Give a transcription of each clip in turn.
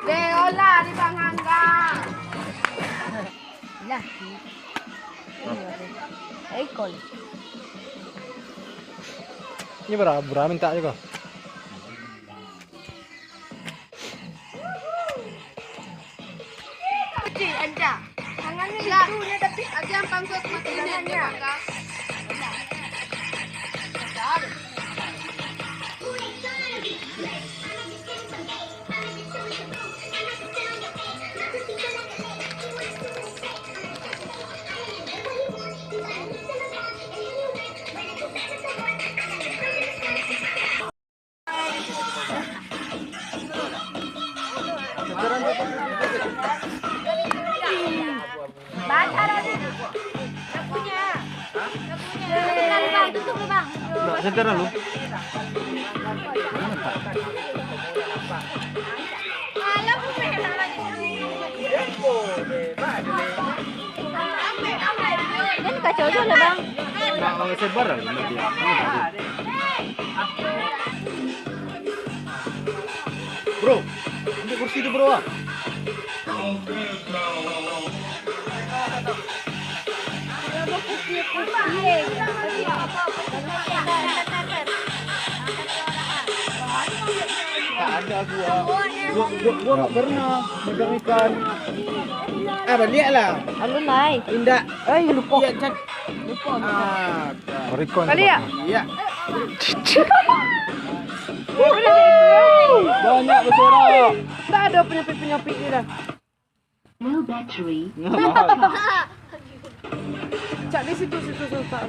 Deola di Bang Angga. Lah. Ekol. Ini berapa minta juga? Kecil aja. Tangannya lucunya tapi ada yang pangkat makanannya. Enggak secara lu. Kan kacau tuh lah bang. Kalau sebar nanti. Bro, ini kursi itu bro. Tak ada gua nggak pernah megang ikan. Balik lah. Alun nai. Indah. Lupa. Iya, cak. Lupa. Kali ya? Iya. Banyak bersorak. Tak ada penyapit ni dah. No battery. Cak di situ tak.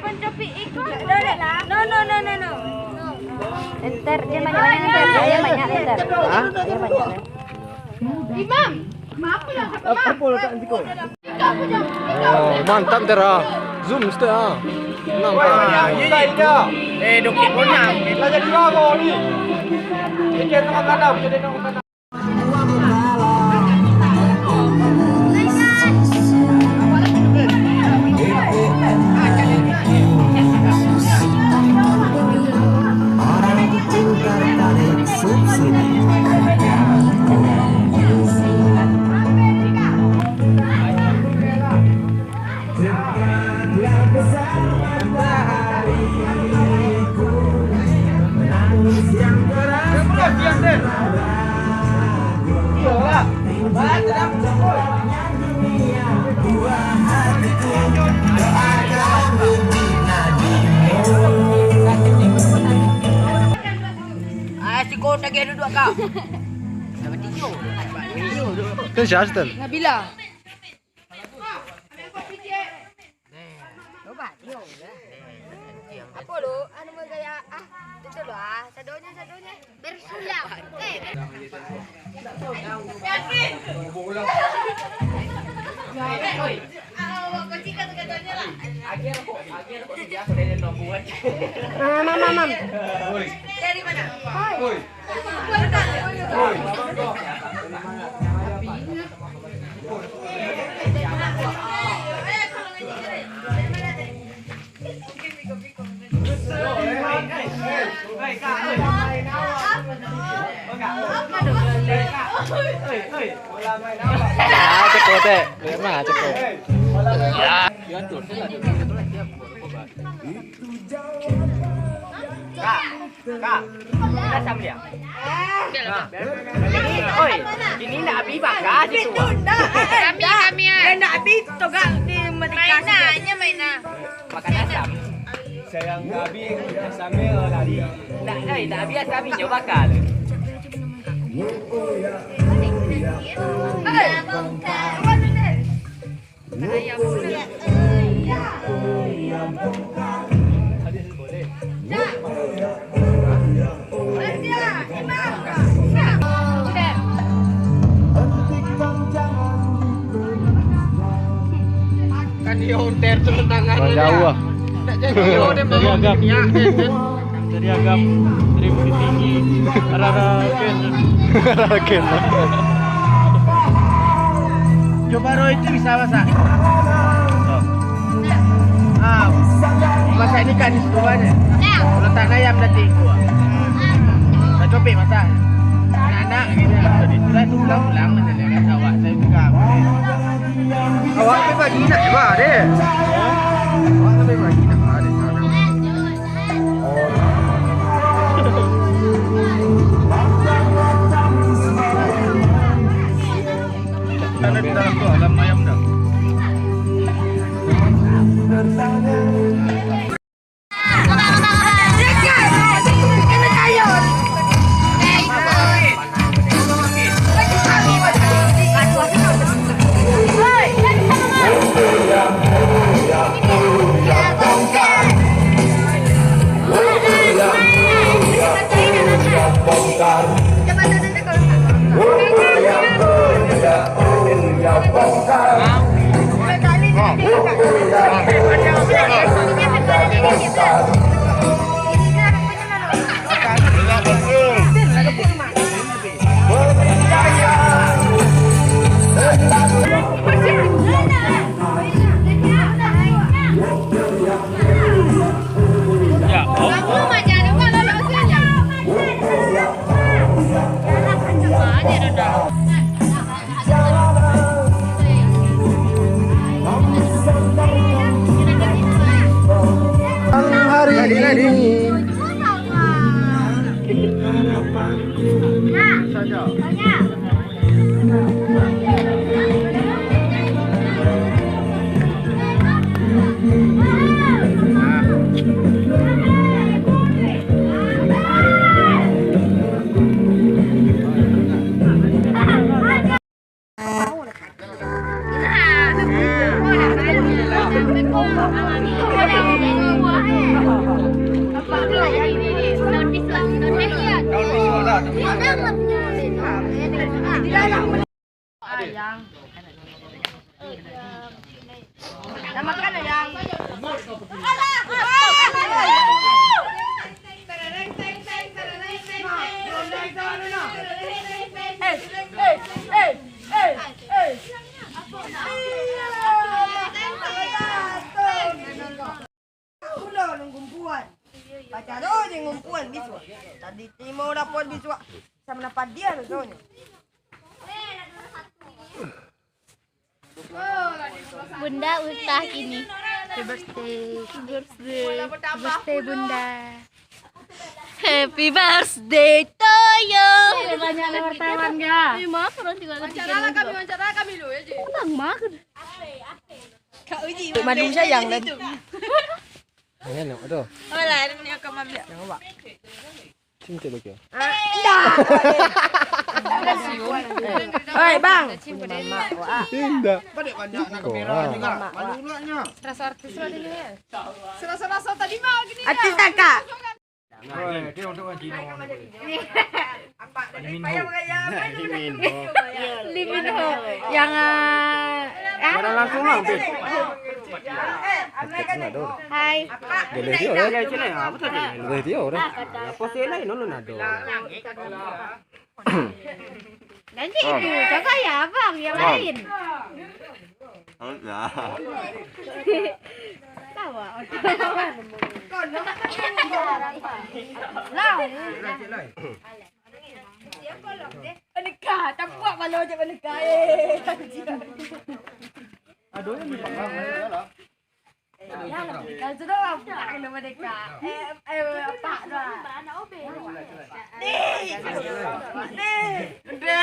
Penyapit ikut. No. Enter dia banyak enter. Dia banyak enter. Dia banyak. Imam, maaf ya. Apa letak nanti kau? Oh, mantap tera. Zoom mesti ah. Nampak. Iya. Dokit pernah. Kita jadi apa ni? Kita sama kadang, jadi nama kadang. Lagi duduk kau. Kan Syastan. Nabila. Apa lu? Anu gaya itu loh sadonya bersulang. Yakin. Mam. Dari mana? Oi. Cekot teh. Mana cekot? Ya. Kak, kita sama dia. Oi, ini nak abi bakar situ. Kami ya. Nak abi toga di mainnya. Makan asam. Sayang abi sambil lari. Nak abi asam hijau bakar. Kan dia unter turun tangan Jauh ah. Dari agam dari bukit tinggi arah ken. Coba Roy itu bisa masak. masak ikan di situ aja. Letak ayam nanti gua. Saya coba masak. Anak gitu. Jadi setelah itu pulang nanti dia kata awak saya buka. Awak tu bagi nak juga deh. Awak tu bagi nak ada sana. Karena di dalam tu alam ayam dah. Pacaran dia ngumpuan biswa. Tadi timur dapat biswa. Sama dapat dia soalnya. Bunda ultah kini. Happy birthday Bunda. Happy birthday to you. Banyak wartawan ya. Maaf orang tinggal wawancara kami lu ya, Ji. Bang makan. Kak Uji. Madu sayang dan. Ayan, aduh. Wala, ano niya ka mamaya. Cinta lu kya? Oi, Bang. Tidak. Banyak nak kamera juga. Malu pulanya. Serasa tadi mah gini. Artis Kak. Dia untuk Cina. Liminho yang Orang langsung lah, Pit. Hai. Boleh dia orang kayak Cina, apa tadi? Boleh dia orang. Apa sih lain nolo nado? Nanti itu coba ya Bang yang lain. Enggak. Tawa. Menikah, tampuk malu je menikah. Aduh, ini apa? Kan sudah apa kena menikah. Pak dah. Kita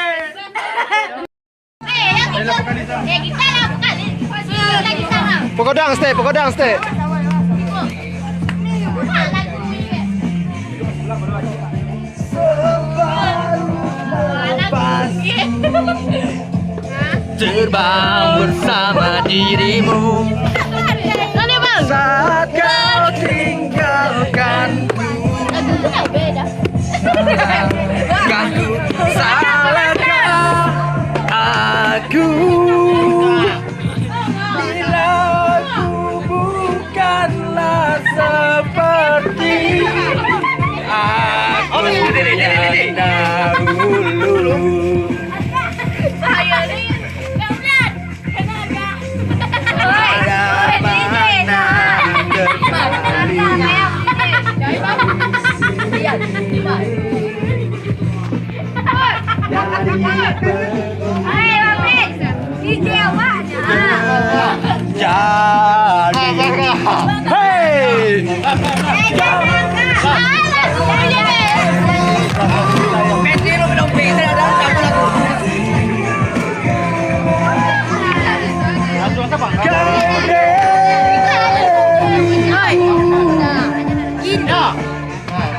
lah bukan. Lagi sana. Pegodang stay. Terbang bersama dirimu saat kau tinggalkanku. Beda. Salahkah aku bila aku bukanlah seperti aku yang dahulu.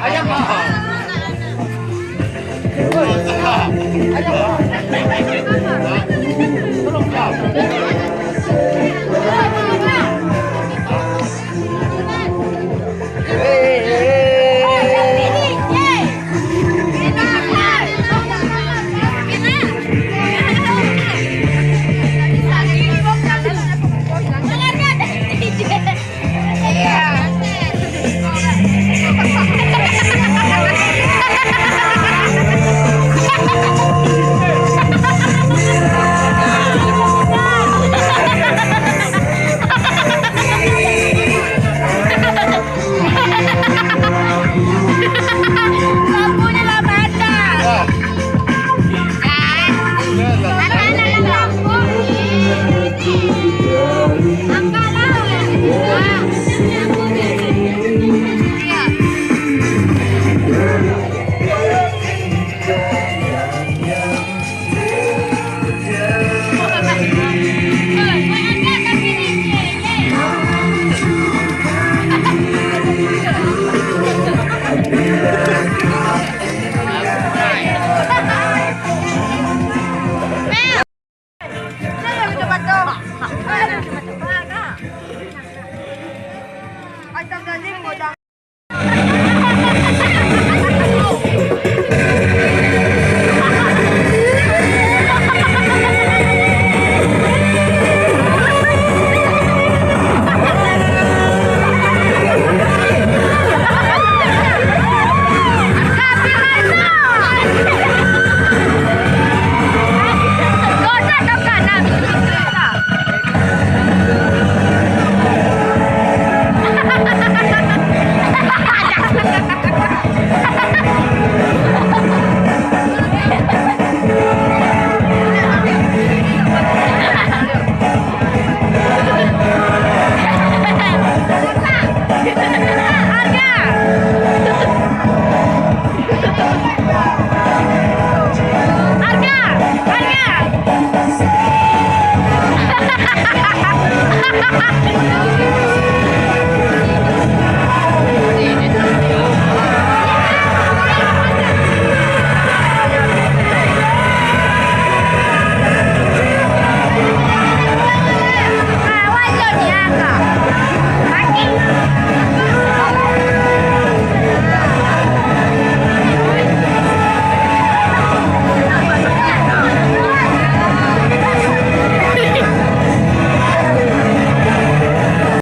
Ayam mahal. Ayam mahal. Tolong kau.